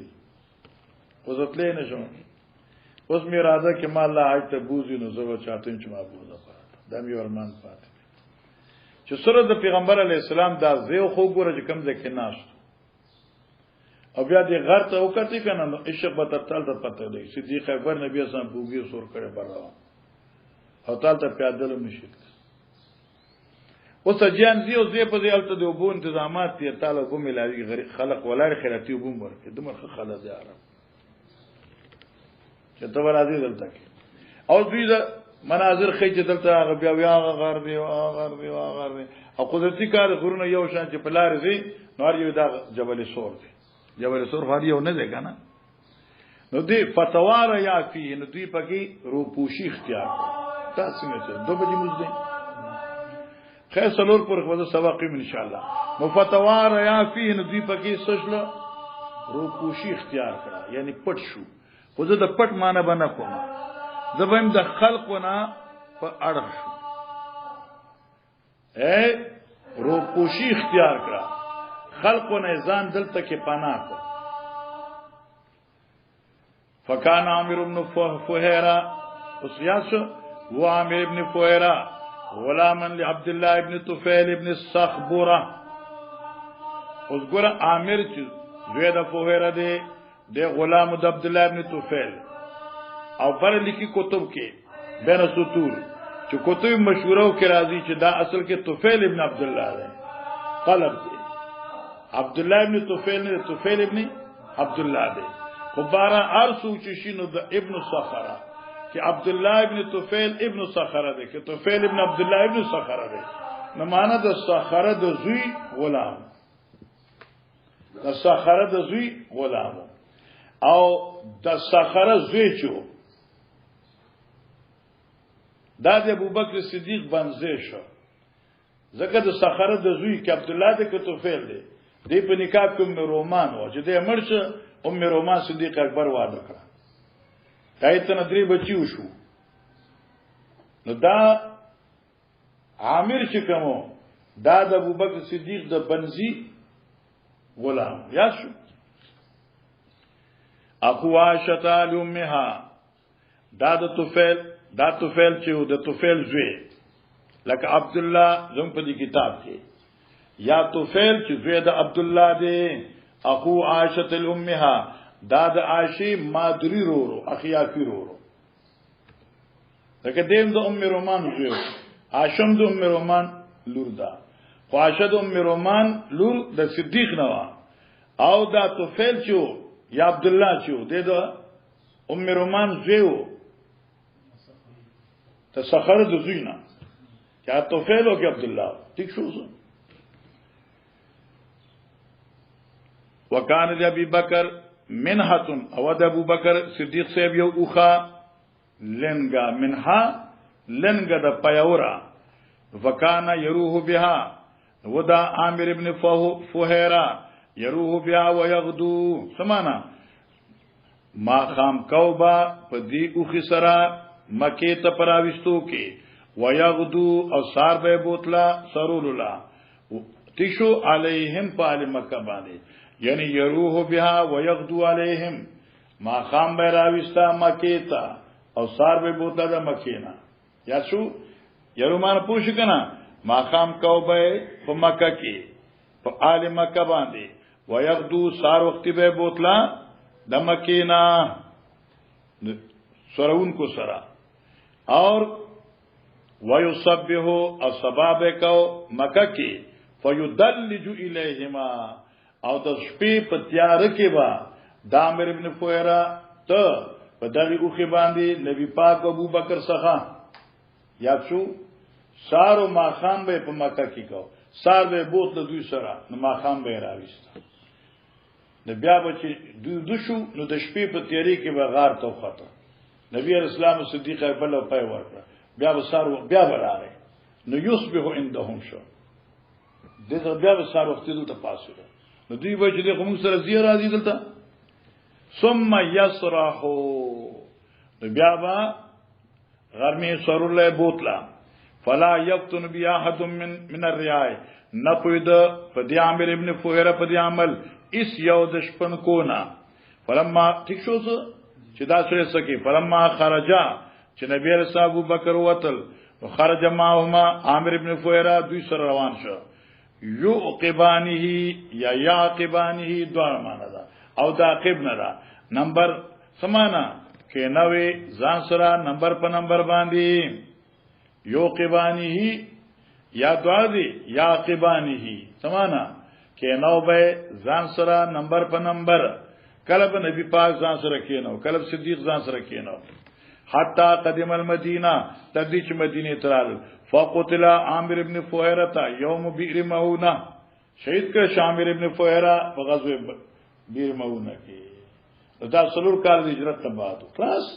وزتلې نشم اوس می راځه کې ما الله آیت بوزي نو زو چاته چې ما بوزه پات دا می ورمان پات چې سره د پیغمبر علی السلام دا زیو خو ګوره چې کم ځکه ناشته او بیا دې غر ته وکړی کنه نو عشق به تل ته پته دی صدیق اکبر نبی اسلام بوګي سور کړي برا او تل ته پیادل نشي اوس ځان زیو زی په دې الته د وبو تنظیمات ته تعالی کوم ملاوي خلق ولر خیراتي وبو ورکه دمرخه خلک دی عرب چې ته ورادي دلته او دوی دا مناظر خې چې دلته هغه بیا غر دی او قدرتي کار غرونه یو شان چې په لار دی نور یو دا جبل سور دی جبل سور غاری یو نه دی کنه نو دی فتوار یا فی نو دوی پکې روپوشي اختیار تاسو نه ته 2 بجې موږ دی خیر سلور پر خو سبق ان شاء الله مفتوار یا فی نو دوی پکې سوچلو روپوشي اختیار کړه یعنی پټ شو خو زه د پټ معنی باندې کوم زبم د خلقنا په اړه شو روپوشي اختیار کړه خلقنا ځان دلته کې پناه کړ فکان عامر بن فهيرة اسیاس و عامر بن فهيرة غلاما لعبد الله ابن طفيل ابن الصخبره اوس ګور عامر چې زوی د فهيرة دی د غلام د عبد الله ابن طفيل او پر لیکي کتب کې بین سطور چې کتب مشهوره او کې راځي چې دا اصل کې طفيل ابن عبد الله دی قلب دی عبد الله ابن طفيل نه طفيل ابن عبد الله دی خو بارا ارسو چې شینو د ابن صخره چې عبد الله ابن طفيل ابن صخره دی چې طفيل ابن عبد الله ابن صخره دی نو معنا د صخره د زوی غلام د صخره د زوی غلام او د صخره زوی چو دا د ابوبکر صدیق بنځه شو زکه د صخره د زوی کې عبد الله د طفيل دی دی په نکاح کې رومان و چې د مرشه ام رومان صدیق اکبر واده کړ دایته ندری بچیو شو نو دا عامر چې کومو دا د ابوبکر صدیق د بنزي غلام یا شو اخو عائشہ لامها دا د طفیل چې د طفیل زوی لکه عبد الله زم په دې کتاب کې یا طفیل چې زوی د عبد الله دی اخو عائشہ لامها دا د عائشہ مادری رورو اخیا کی رورو لکه دیم د ام رومان زوی عاشم د ام رومان لور دا خواشد رومان لور د صدیق نوا او دا توفیل چو یا عبدالله چو دے دا رومان زویو تا سخر دا زوینا کیا توفیل ہو کہ عبدالله ٹھیک شو سو وکان دی ابی بکر منحتن او د ابو بکر صدیق صاحب یو اوخا لنگا منها لنگا دا پیورا وکانا یروح بها ودا عامر ابن فهیرا یروح بها ویغدو سمانا ما خام کوبا پا دی اوخی سرا مکی تا پراوستو کی ویغدو او سار بے بوتلا سرول اللہ تشو علیہم پا علی مکہ باندے یعنی یروح بها ویغدو علیہم ما خام بے راوستا مکی تا او سار بے بوتلا دا مکینا یا شو یرو مان پوش کنا ما خام کوبا پا مکہ کی پا علی مکہ باندے ویغدو سار وقتی بے بوتلا دا مکینا سرون کو سرا اور ویصبحو اصباب کو مکہ کی فیدلجو الیہما او دا شپی پا تیار کے با دامر ابن فویرہ تا پا دغی اوخی باندی نبی پاک ابو بکر سخا یاد شو سارو ما خام بے پا مکہ کی کو سار بے بوتل دوی سرا نو ما خام بے راویستا نو بیا بچی دوشو نو د شپې په تیاری کې به غار ته وخته نبی علیہ السلام صدیق بل پای ورکړه بیا به سار بیا راغی نو یصبح عندهم شو دغه بیا به سار وخت دلته پاسو نو دوی به چې د موږ سره زیار راځي دلته ثم یسرح نو بیا به غرمه سرول بوتلا فلا یفتن بیا احد من الرعای نپوید پدی عامر ابن فوهره پدی عمل اس یو دشپن کونا فلما ٹھیک شو سو چدا سوی سکی فلما خرجا چه نبی رسول ابو بکر وطل وخرج معهما عامر ابن فوهره دوی سر روان شو یعقبانه یا یعقبانه دوار مانا دا او دا عقب ندا نمبر سمانا که نوی زان سرا نمبر پا نمبر باندی یعقبانه یا دوار دی یعقبانه سمانا کہ نو بے زان سرا نمبر پا نمبر کلب نبی پاک زان سرا کینو کلب صدیق زان سرا کینو حتی قدم المدینہ تردیچ مدینہ ترال فقتل عامر ابن فوہرتا یوم بئر مہونہ شہید کر عامر ابن فوہرہ غزوہ بئر مہونہ کی دا سلور کال دی ہجرت تبادو خلاص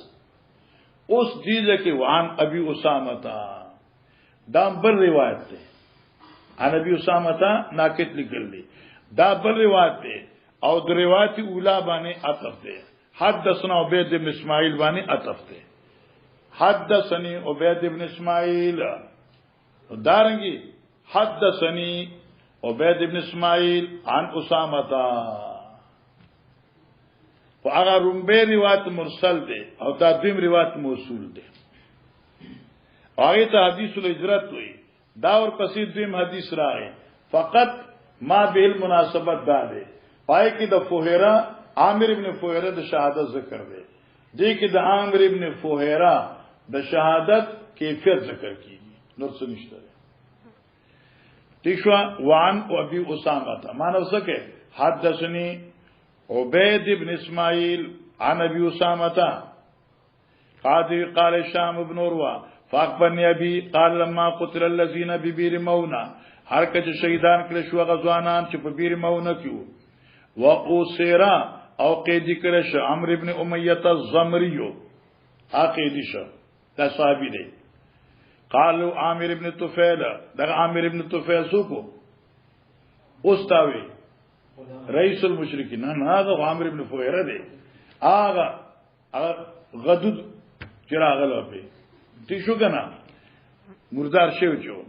اس دیزے کہ وعن ابی اسامتا دام بر روایت تے عن ابی اسامتا ناکت لکل لی دا بر روایت تے او در روایت اولا بانے عطف تے حدثنا عبید ابن اسماعیل بانے عطف تے حدثنی عبید ابن اسماعیل دارنگی حدثنی عبید ابن اسماعیل عن اسامتا اگر رنبے روایت مرسل دے او تا دیم روایت موصول دے آگے تا حدیث الہجرت ہوئی دا اور پسی دیم حدیث رائے فقط ما بیل مناسبت دا دے پائے کی دا فوہیرہ عامر ابن فوہیرہ دا شہادت ذکر دے دے کی دا عامر ابن فوہیرہ دا شہادت کیفیت ذکر کی نور سنشتہ دے تیشوا وعن ابی اسامہ تا مانو سکے حدثنی عبید ابن اسماعیل عن ابی اسامہ قال شام ابن عروہ فاخبرنی ابی قال لما قتل الذین ببیر مونا ہر کچھ شہیدان کلے شو غزوانان چھ ببیر مونا کیو و اوسیرا او قیدی کرش عمرو ابن امیہ الزمریو قیدی شو دا صحابی دے قالو عامر ابن طفیل دا عامر ابن طفیل سوکو استاوی رئیس المشرکین آغا عامر ابن فوہرہ دے آغا غدود چراغ لپے تیشو کنا مردار شیو چو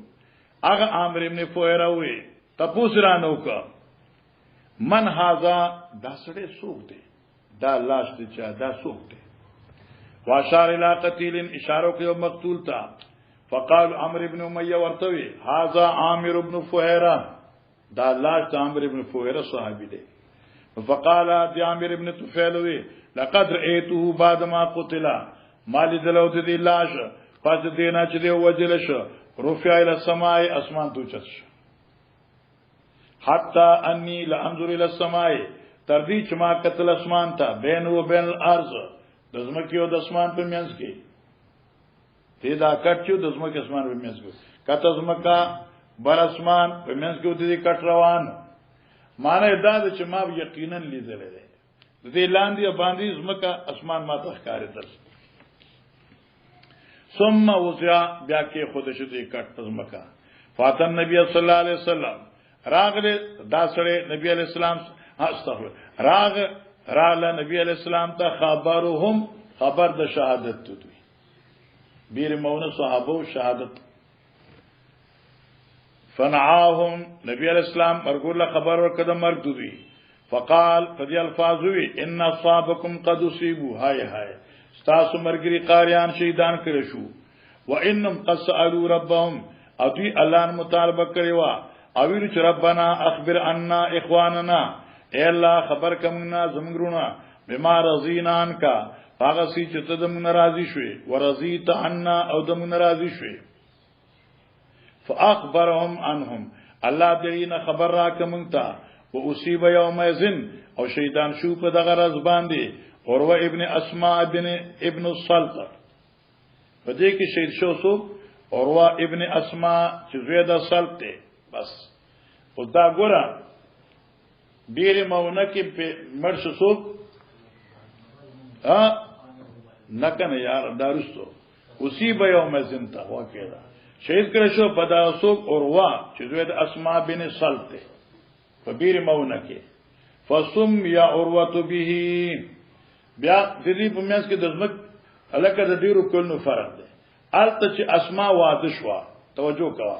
آغا عامر ابن فوہرہ ہوئے تپوس رانو کا من حازا دا سڑے سوک دے دا لاش دے چاہ دا سوک دے واشار الى قتیل اشاروں کے مقتول تا فقال عمر ابن امیہ ورطوی حازا عامر ابن فوہرہ دا لاش دا عامر ابن فوہرہ صحابی دے فقال دی عامر ابن طفیل ہوئے لقد رئیتو بعد ما قتلا مالی دلو دی لاش پس دینا چې دی وجل شو رفع الى السماء اسمان ته چت شو حتا انی لانظر الى السماء تر دې چې ما قتل اسمان ته بین و بین الارض د زمکه او د اسمان په منځ کې ته دا کټ چې د زمکه اسمان په منځ کې کته زمکه بر اسمان په منځ کې ودی کټ روان معنی دا چې ما یقینا لیدل دي د دې لاندې باندې زمکه اسمان ما ته ښکارېدل ثم وضع بیا کې خود شدي کټ زمکه فاطن نبی صلی الله علیه وسلم راغله دا سره نبی علیہ السلام استغفر راغله نبی علیہ السلام ته خبرهم خبر د شهادت دوی بیر مون صحابه شهادت فنعاهم نبی علیہ السلام مرغول خبر ورکړه مرګ دوی فقال فدي الفاظ وی ان اصحابكم قد اصيبوا هاي هاي استاسو مرګري قاریان شهیدان کړي شو وانهم قد سالوا ربهم ادي الله مطالبه کړي وا او ویل چې ربنا اخبر عنا اخواننا اے الله خبر کمنا زمګرونا بما رضینان کا هغه سي چې ته د ناراضي شوي ورضیت عنا او د ناراضي شوي فاخبرهم عنهم الله دې خبر را کمنتا او اصيب يومئذ او شیطان شو په دغه راز باندې اوروه ابن اسماء ابن الصلت په دې کې شهید شو سو اوروه ابن اسماء چې زوی د صلت بس او دا ګوره بیر مونه کې په مرش سو نکنه یار دارستو اصيب يومئذ تا واقعا شهید کړه شو په دا سو اوروه چې زوی د اسماء بن صلت په بیر مونه کې فصم یا اوروه به بیا د دې په میاس کې د زمک الکه د ډیرو کلو فرق دی الته چې اسماء واده شو توجه کوا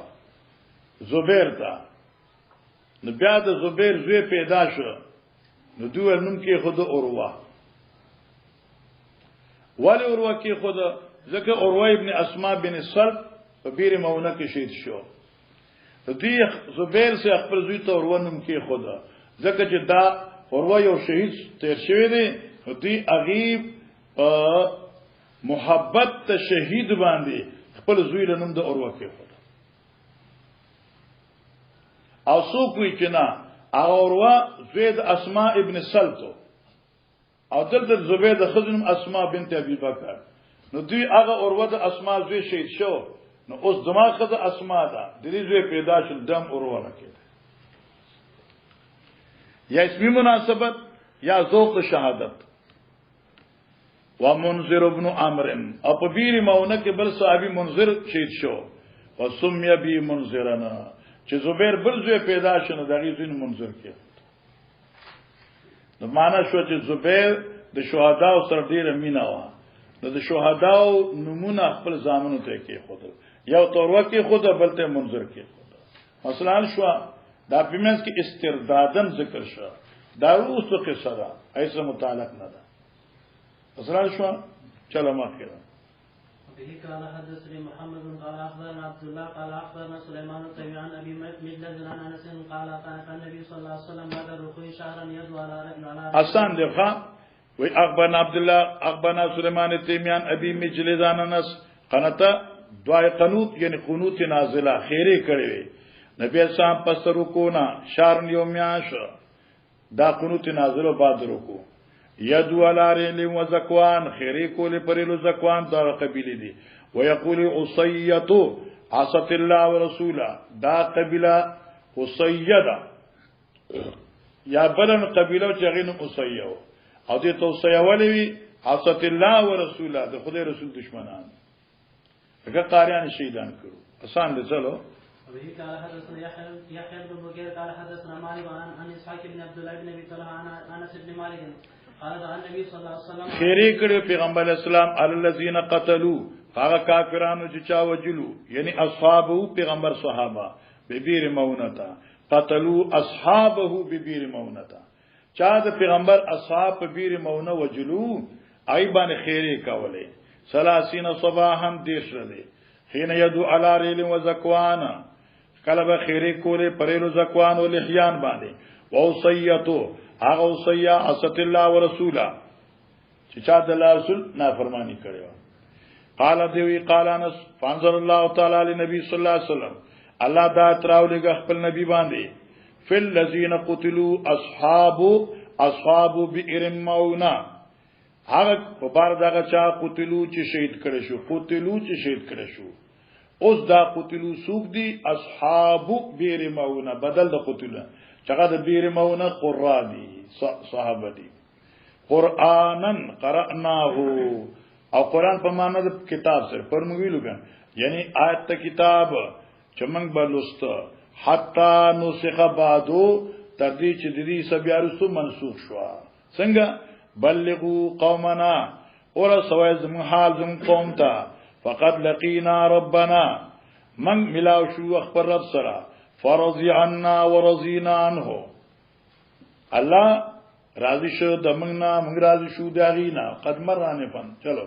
زبیر تا نو بیا د زبیر زوی پیدا شو نو دوی نوم کې خود اوروه ولی اوروه کې خود ځکه اوروه ابن اسماء بن صلب په بیر مونه کې شهید شو دې زبیر سے خپل زوی ته اوروه نوم کې خود ځکه چې دا اوروه یو شهید تیر شوی دی دې اغیب محبت ته شهید باندې خپل زوی له نوم د اوروه کې خود او سو کوي چې نه اوروه زید اسماء ابن سلطو او دلته زبید خزم اسماء بنت ابي بکر نو دوی هغه اوروه د اسماء زوی شهید شو نو اوس دماغ خزه اسماء ده د دې زوی پیدا شول دم اوروه راکړه یا اسمی مناسبت یا ذوق شهادت ومنذر ابن عمرو او په بیر مونه کې بل صحابي منذر شهید شو وسمي بي منذرنا چې زبیر بل زوی پیدا شنه دغه زوی منذر کې نو معنا شو چې زبیر د شهدا سره ډیره مینا و نو د شهدا نمونه خپل ځامنو ته کې خود یو توروه کې خود بلته منذر کې خود مثلا شو دا پیمنس کې استردادن ذکر شو دا اوسه قصه ده ایسه متعلق نه ده مثلا شو چلو ما کړه به قال حدثني محمد قال اخبرنا عبد الله قال اخبرنا سليمان التيمي عن ابي مجلد عن انس قال كان النبي صلى الله عليه وسلم بعد الركوع شهرا يدعو على حسن دغه وی اخبرنا عبد الله اخبرنا سليمان التيمي عن ابي مجلد عن انس قنت دعاء قنوت یعنی قنوت نازله خیره کړي نبی اسلام پس رکوع نا شهر یومیاش دا قنوت نازله بعد رکوع یدو علاری و زکوان خیری کولی پریلو زکوان دا قبیلی دی ویقول اصیتو عصت اللہ و رسولا دا قبیلہ اصیدہ یا بلن قبیلہ چاگین اصیو او دیتا اصیوالوی عصت اللہ و رسولا دا خود رسول دشمنان اگر قاریان شیدان کرو آسان دی چلو وبه قال حدثنا يحيى بن بكير قال حدثنا مالك عن اسحاق بن عبد الله بن ابي طلحه عن انس بن مالك قال النبي صلى الله عليه وسلم خیری کړي پیغمبر اسلام الذين قتلوا هغه کافرانو چې چا وجلو یعنی اصحابو پیغمبر صحابه ببیر مونتا قتلوا اصحابه ببیر مونتا چا د پیغمبر اصحاب ببیر مونه وجلو ای باندې خیری کوله 30 صباحا دیش رده حين يدو على ريل وزكوان کله به خیری کوله پرېلو زکوان او لحیان باندې وصیتو هغه وصیا اسط الله ورسولا چې چا د الله رسول نافرمانی کړو قال دیوی قال انس فانزل الله تعالی علی نبی صلی الله علیه وسلم الله دا تراولګ خپل نبی باندې فل الذين قتلوا اصحاب بئر مونا هغه په بار دغه چا قتلوا چې شهید کړي شو اوس دا قتلوا سوق دي اصحاب بئر مونا بدل د قتلوا چغه د بئر مونا قرا دي صحابه دي قرآنن قرأناه او قرآن په معنا د کتاب سره پر موږ ویلو یعنی آیت ته کتاب چمنګ بلوست حتا نسخ بعدو تر دې چې د دې سبيارسو منسوخ شو څنګه بلغوا قومنا اور سوای زم حال زم قوم ته فقد لقينا ربنا من ملاو شو خبر رب سره فرضي عنا ورضينا عنه الله راضي شو دمنا موږ راضي شو داغینا قد مرانه فن چلو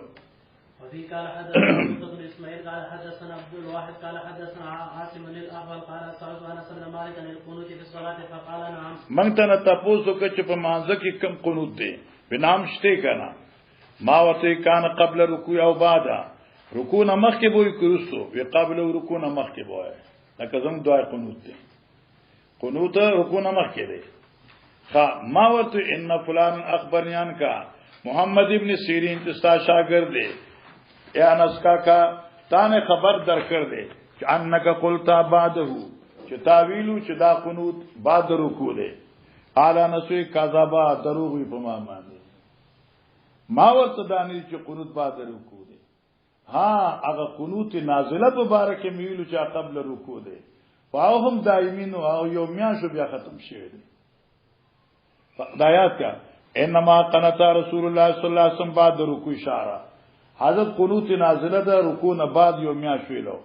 وفي قال حدثنا بن اسماعيل قال حدثنا عبد الواحد قال حدثنا عاصم بن الاحول قال سألت انس بن مالك عن القنوت في الصلاه فقال نعم من ته تاسو کې په مانځ کې کم قنوت دی بنام شته کنه ما وته کان قبل رکوع او بعد رکوع نمخ کې بوې کړسو وی قبل رکوع نمخ کې بوې لکه زم دعا قنوت دی قنوت رکوع نمخ کې دی ما ورته ان فلان اخبرنیان کا محمد ابن سیرین تستا شاگرد دی یا انس کا تانه خبر در کړ دے چې انک قلت بعده چې تاویلو چې دا قنوت بعد رکوع دی قال انسوی کذبا دروغ په ما باندې ما ورته دانی چې قنوت بعد رکوع دی ها هغه قنوت نازله مبارک میلو چې قبل رکوع دی فاهم دایمین او یومیا شو بیا ختم شوی دی دایات کا انما قنط رسول الله صلی الله علیه وسلم بعد رکوع اشاره حضرت قنوت نازله ده رکوع نه بعد یومیا شویلو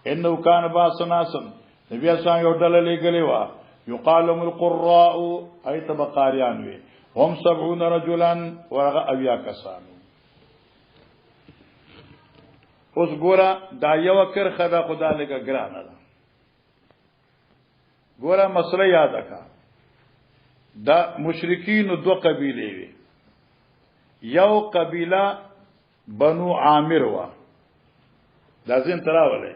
انه کان باسناسن نبی اسلام یو ډله لګلې وا یقال لهم القراء ایت بقاریان وی هم 70 رجلا ورغه اویا کسان اوس ګورا دا یو کر خدا خدا لګه ګرانه ده ګورا مسله یاد کا دا مشرکین دو قبیله وی یو قبیله بنو عامر وا لازم تراوله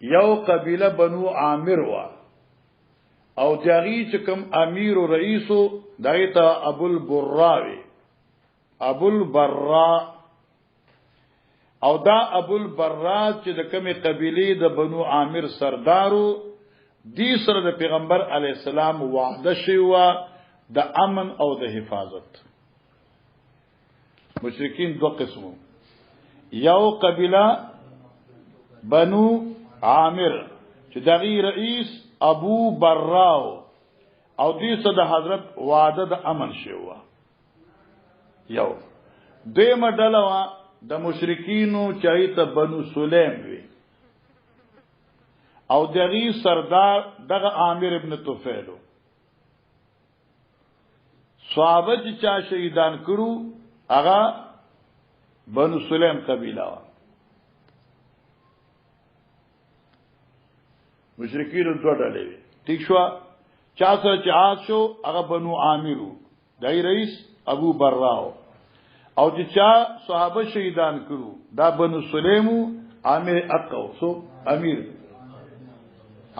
یو قبیله بنو عامر وا او جاغي چې کوم امیر او رئیسو دایته ابو البراء او دا ابو البراء چې د کومه قبیله د بنو عامر سردارو دی سره د پیغمبر علی السلام وعده شوی د امن او د حفاظت مشرکین دو قسمو یو قبیله بنو عامر چې دغه رئیس ابو براو او دې سره د حضرت وعده د امن شوی یو دیمه ډله د مشرکینو چایته بنو سلیم وی او دغه سردار دغه عامر ابن طفیلو صحابه چې چا شهیدان کړو هغه بنو سلیم قبیله وا مشرکین دوه ډلې وي ٹھیک شو چا سره چې عاد شو هغه بنو عامرو دای رئیس ابو براو او چې چا صحابه شهیدان کړو دا بنو سلیمو عامر اقو سو امیر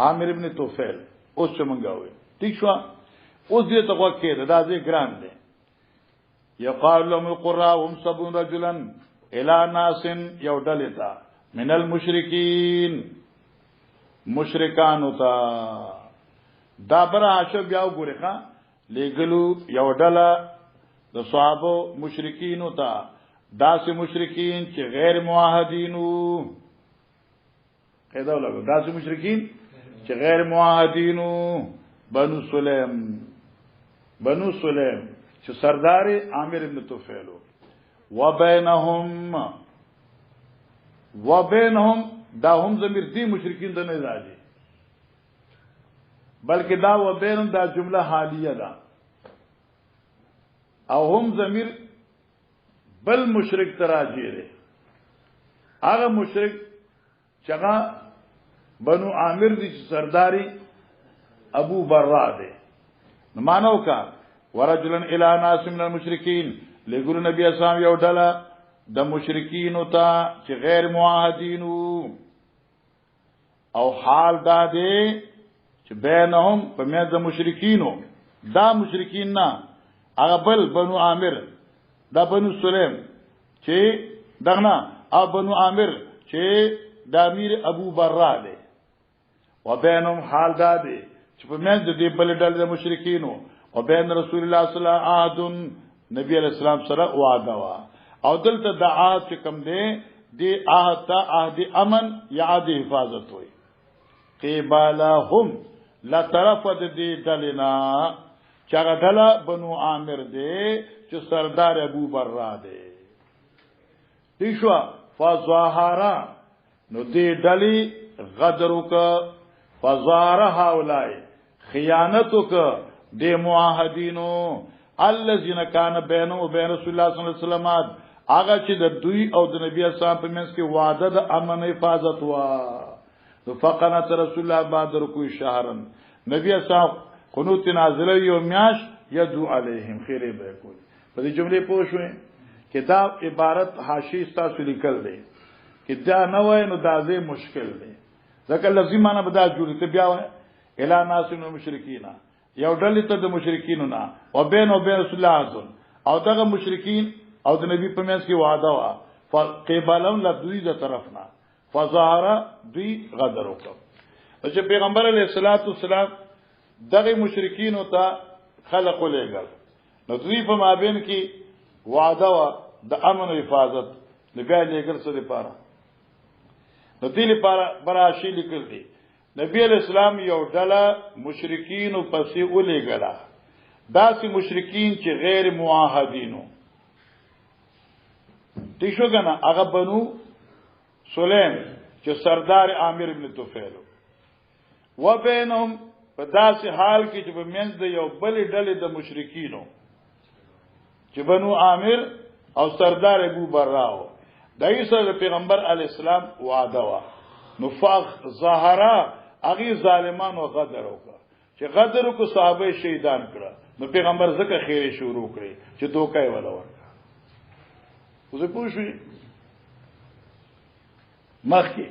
عامر ابن طفیل اوس څنګه ٹھیک شو اوس دې ته وکړه دا ځای ګران دی یقال لهم القراء هم 70 رجلا الى ناس یودلتا من المشرکین مشرکان ہوتا دا برا عاشق بیا وګورئ ښا لګلو یودلا د صحابه مشرکین ہوتا داسې مشرکین چې غیر معاهدینو قاعده ولګو داسې مشرکین چې غیر معاهدینو بنو سلیم چې سردار عامر ابن طفیلو وبینهم دا هم ضمیر دی مشرکین ته نه راځي بلکې دا وبینهم دا جمله حالیه ده او هم ضمیر بل مشرک ته راځي هغه مشرک چې بنو عامر دي سرداری ابو برا ده نو مانو کا ورجلن الى ناس من المشرکین لګور نبی اسلام یو ډله د مشرکین ته چې غیر معاهدین او حال دا دی چې بینهم په میاں د مشرکینو دا مشرکین نه هغه بل بنو عامر دا بنو سلیم چې دغنا او بنو عامر چې د امیر ابو برا دی وبینهم حال دا دی چې په میاں د دې بل ډول د مشرکینو او بین رسول الله صلی الله علیه وسلم نبی علیہ السلام سره وعده وا او دلته د عهد چې کوم دی دی عهد ته عهد امن یا عهد حفاظت وي قبالهم لا طرف د دې دلینا چې هغه دله بنو عامر دی چې سردار ابو برا دی دیشوا فظاهرا نو دې دلی غدر وک فظاهر هؤلاء خیانت وک د معاهدینو الذين كان بينه وبين رسول الله صلی الله علیه وسلم هغه چې د دوی او د نبی اسلام په منځ کې وعده د امن حفاظت وا فقنت رسول الله بعد رکوع شهرن نبی اسلام قنوت نازله یو میاش یدعو علیهم خیر به کول په دې جملې پوه شوې کتاب عبارت حاشیه تاسو لیکل دي چې دا نه وای نو دا زه مشکل دی ځکه لازمانه به دا جوړته بیا اعلان ناس مشرکین یو ډلې ته د مشرکین نه او بین رسول الله او دغه مشرکین او د نبی په منځ کې وعده وا فقبلهم لذوی ذ طرفنا فظاهر دوی غدر وکړه چې پیغمبر علیه الصلاۃ والسلام دغه مشرکین ته خلق ولېګل نو دوی په مابین کې وعده وا د امن او حفاظت لګا لېګل څه لپاره نو دې لپاره براشي لیکل دي نبی علیہ السلام یو ډله مشرکین او پسې ولېګلا داسې مشرکین چې غیر معاهدینو دیشو کنه هغه بنو سلیم چې سردار عامر ابن طفیل و بینهم په داسې حال کې چې په منځ د یو بل ډلې د مشرکینو چې بنو عامر او سردار ابو براو دای سره پیغمبر علی السلام وعده وا نفاق ظاهرا اغي ظالمان او غدر وکړه چې غدر کو صحابه شهیدان کړه نو پیغمبر زکه خیر شروع کړي چې دوکای ولا ورکړه اوس پوښي مخکې